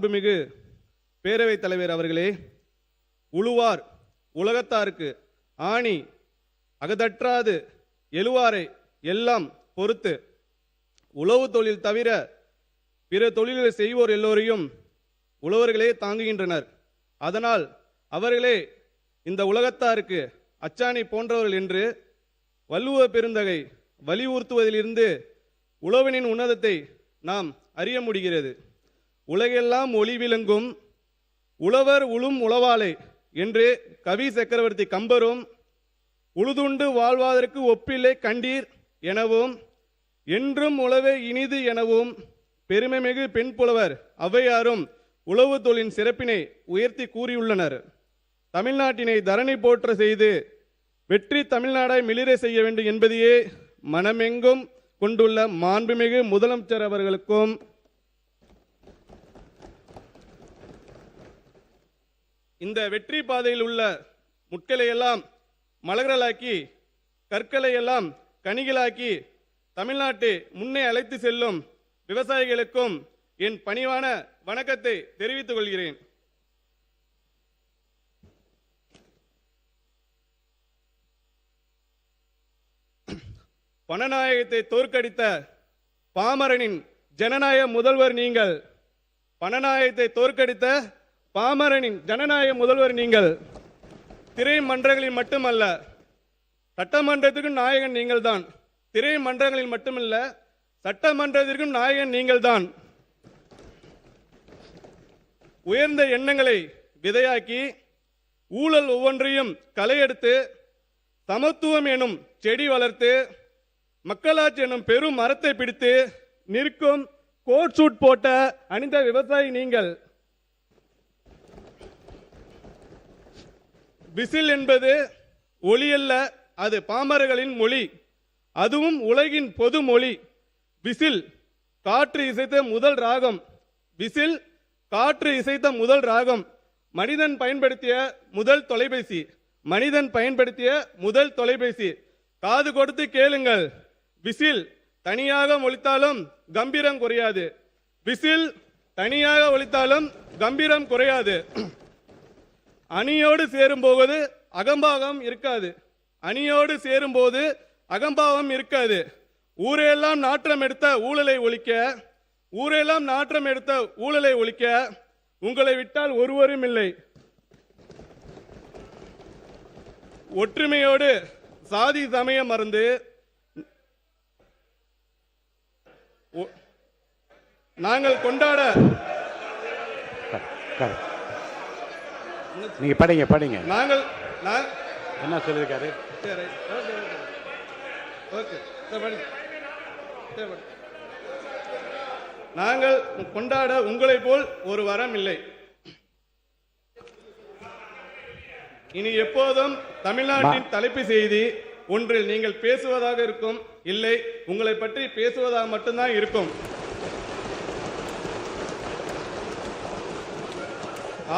மாண்புமிகு பேரவைத் தலைவர் அவர்களே, உழுவார் உலகத்தாருக்கு ஆணி அகதற்றாது எழுவாரை எல்லாம் பொறுத்து உழவு தொழில் தவிர பிற தொழில்களை செய்வோர் எல்லோரையும் உழவர்களே தாங்குகின்றனர். அதனால் அவர்களே இந்த உலகத்தாருக்கு அச்சாணி போன்றவர்கள் என்று வள்ளுவ பெருந்தகை வலியுறுத்துவதிலிருந்து உழவனின் உன்னதத்தை நாம் அறிய முடிகிறது. உலகெல்லாம் ஒளி விளங்கும் உழவர் உளும் உழவாளை என்று கவி சக்கரவர்த்தி கம்பரும் உழுதுண்டு வாழ்வதற்கு ஒப்பில்லை கண்டீர் எனவும் என்றும் உழவே இனிது எனவும் பெருமைமிகு பெண் புலவர் ஔவையாரும் உழவு தொழிலின் சிறப்பினை உயர்த்தி கூறியுள்ளனர். தமிழ்நாட்டினை தரணி போற்ற செய்து வெற்றி தமிழ்நாடாய் மிளிர செய்ய வேண்டும் என்பதையே மனமெங்கும் கொண்டுள்ள மாண்புமிகு முதலமைச்சர் அவர்களுக்கும் இந்த வெற்றி பாதையில் உள்ள முட்களை எல்லாம் மலர்களாக்கி கற்களை எல்லாம் கனிகளாக்கி தமிழ்நாட்டை முன்னே அழைத்து செல்லும் விவசாயிகளுக்கும் என் பணிவான வணக்கத்தை தெரிவித்துக் கொள்கிறேன். பணநாயகத்தை தோற்கடித்த பாமரனின் ஜனநாயக முதல்வர் நீங்கள். பணநாயகத்தை தோற்கடித்த பாமரனின் ஜனநாயக முதல்வர் நீங்கள். திரைமன்றங்களில் மட்டுமல்ல, சட்டமன்றத்திற்கும் நாயகன் நீங்கள் தான். திரைமன்றங்களில் மட்டுமல்ல, சட்டமன்றத்திற்கும் நாயகன் நீங்கள் தான். உயர்ந்த எண்ணங்களை விதையாக்கி ஊழல் ஒவ்வொன்றையும் களையெடுத்து சமத்துவம் எனும் செடி வளர்த்து மக்களாட்சி எனும் பெரும் மரத்தை பிடித்து நிற்கும் கோட் சூட் போட்ட அணிந்த விவசாயி நீங்கள். விசில் என்பது ஒளி அல்ல, அது பாமரர்களின் மொழி, அதுவும் உலகின் பொது மொழி. விசில் காற்று இசைத்த முதல் ராகம். விசில் காற்று இசைத்த முதல் ராகம். மனிதன் பயன்படுத்திய முதல் தொலைபேசி. மனிதன் பயன்படுத்திய முதல் தொலைபேசி. காது கொடுத்து கேளுங்கள். விசில் தனியாக ஒலித்தாலும் கம்பீரம் குறையாது. விசில் தனியாக ஒலித்தாலும் கம்பீரம் குறையாது. அணியோடு சேரும் போது அகம்பாவம் இருக்காது. அணியோடு சேரும் போது அகம்பாவம் இருக்காது. ஊரெல்லாம் நாற்றம் எடுத்த ஊழலை ஒழிக்க, ஊரெல்லாம் நாற்றம் எடுத்த ஊழலை ஒழிக்க உங்களை விட்டால் ஒருவரும் இல்லை. ஒற்றுமையோடு சாதி சமயம் மறந்து நாங்கள் கொண்டாட. நீங்க படிங்க படிங்க. நாங்கள் என்ன சொல்லியிருக்காரு? நாங்கள் கொண்டாட உங்களை போல் ஒரு வரம் இல்லை. இனி எப்போதும் தமிழ்நாட்டின் தலைப்பு செய்தி ஒன்றில் நீங்கள் பேசுவதாக இருக்கும், இல்லை உங்களை பற்றி பேசுவதாக மட்டும்தான் இருக்கும்.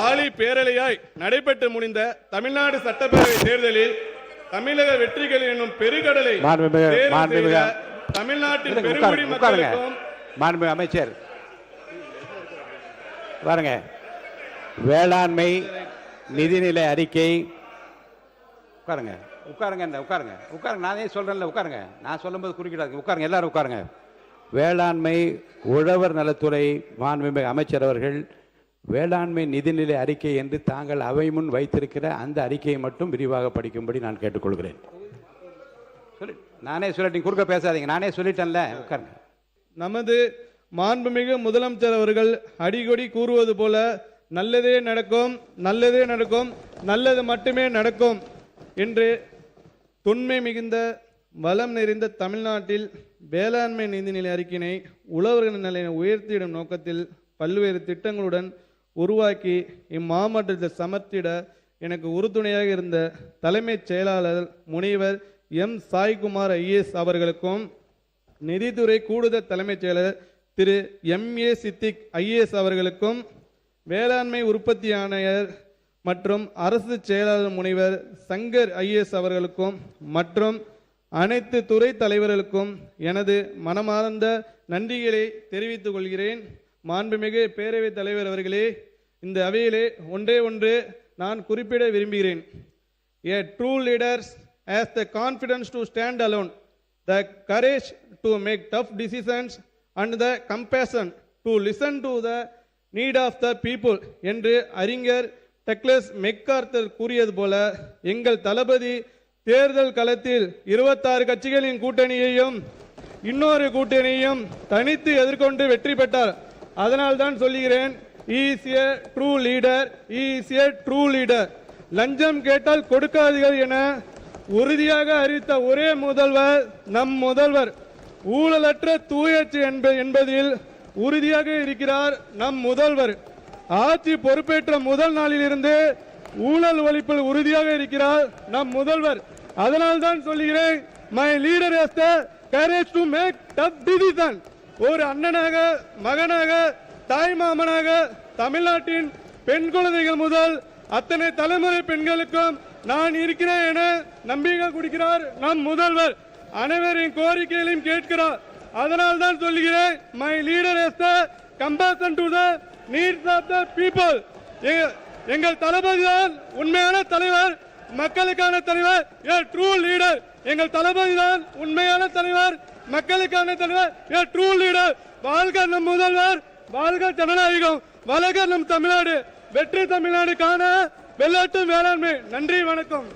ஆளி பேரலையாய் நடைபெற்று முடிந்த தமிழ்நாடு சட்டப்பேரவை தேர்தலில் தமிழக வெற்றிகள் என்னும் பெருங்கடலை தமிழ்நாட்டின் பெருங்குடி மக்களுக்கும். மாண்புமிகு அமைச்சர் பாருங்க, வேளாண்மை நிதிநிலை அறிக்கை. உட்காருங்க உட்காருங்க உட்காருங்க உட்காருங்க. நானே சொல்றேன்ல, உட்காருங்க. நான் சொல்லும்போது குறுக்கிடாது. உட்காருங்க, எல்லாரும் உட்காருங்க. வேளாண்மை உழவர் நலத்துறை மாண்புமிகு அமைச்சர் அவர்கள் வேளாண்மை நிதிநிலை அறிக்கை என்று தாங்கள் அவை முன் வைத்திருக்கிற அந்த அறிக்கையை மட்டும் விரிவாக படிக்கும்படி நான் கேட்டுக்கொள்கிறேன். நானே சொல்லிட்டேன், குறுக்க பேசாதீங்க. நானே சொல்லிட்டேன்ல, உட்காருங்க. நமது மாண்புமிகு முதலமைச்சர் அவர்கள் அடிக்கடி கூறுவது போல நல்லதே நடக்கும், நல்லதே நடக்கும், நல்லது மட்டுமே நடக்கும் என்று தொன்மை மிகுந்த வளம் நிறைந்த தமிழ்நாட்டில் வேளாண்மை நிதிநிலை அறிக்கையினை உழவர்கள் நிலையை உயர்த்திடும் நோக்கத்தில் பல்வேறு திட்டங்களுடன் உருவாக்கி இம்மாவட்டத்தில் சமர்த்திட எனக்கு உறுதுணையாக இருந்த தலைமைச் செயலாளர் முனைவர் எம் சாய்குமார் ஐஏஎஸ் அவர்களுக்கும், நிதித்துறை கூடுதல் தலைமைச் செயலர் திரு எம்ஏ சித்திக் ஐஏஎஸ் அவர்களுக்கும், வேளாண்மை உற்பத்தி ஆணையர் மற்றும் அரசு செயலாளர் முனைவர் சங்கர் ஐஏஎஸ் அவர்களுக்கும் மற்றும் அனைத்து துறை தலைவர்களுக்கும் எனது மனமார்ந்த நன்றிகளை தெரிவித்துக் கொள்கிறேன். மாண்புமிகு பேரவைத் தலைவர் அவர்களே, இந்த அவையிலே ஒன்று நான் குறிப்பிட விரும்புகிறேன். A true leader has the confidence to stand alone, the courage to make tough decisions and the compassion to listen to the need of the people என்று அறிஞர் டக்ளஸ் மெக்கார்த்தர் கூறியது போல எங்கள் தளபதி தேர்தல் களத்தில் 26 கட்சிகளின் கூட்டணியையும் இன்னொரு கூட்டணியையும் தனித்து எதிர்கொண்டு வெற்றி பெற்றார். அதனால் தான் சொல்லுகிறேன், he is a true leader, he is a true leader. லஞ்சம் கேட்டால் கொடுக்காதீர்கள் என உறுதியாக அறிவித்த ஒரே முதல்வர் நம் முதல்வர். ஊழலற்ற தூயச்சு என்பதில் உறுதியாக இருக்கிறார் நம் முதல்வர். ஆட்சி பொறுப்பேற்ற முதல் நாளிலிருந்து ஊழல் ஒழிப்பில் உறுதியாக இருக்கிறார் நம் முதல்வர். அதனால் தான் சொல்லுகிறேன், my leader has the courage to make tough decisions. ஒரு அண்ணனாக, மகனாக, தாய் மாமனாக தமிழ்நாட்டின் பெண் குழந்தைகள் முதல் அத்தனை தலைமுறை பெண்களுக்கும் நான் இருக்கிறேன் என நம்பிக்கை கொடுக்கிறார் நம் முதல்வர். அனைவரின் கோரிக்கைகளையும் கேட்கிறார். அதனால் தான் சொல்கிறேன், my leader has the compassion to the needs of the people. எங்கள் தளபதி தான் உண்மையான தலைவர், மக்களுக்கான தலைவர், a true leader. எங்கள் தளபதி தான் உண்மையான தலைவர், மக்களுக்கான தலைவர், a true leader. வாழ்க நம் முதல்வர், வாழ்க ஜனநாயகம், வளர்க நம் தமிழ்நாடு, வெற்றி தமிழ்நாடு காண வெள்ளாட்டு வேளாண்மை. நன்றி, வணக்கம்.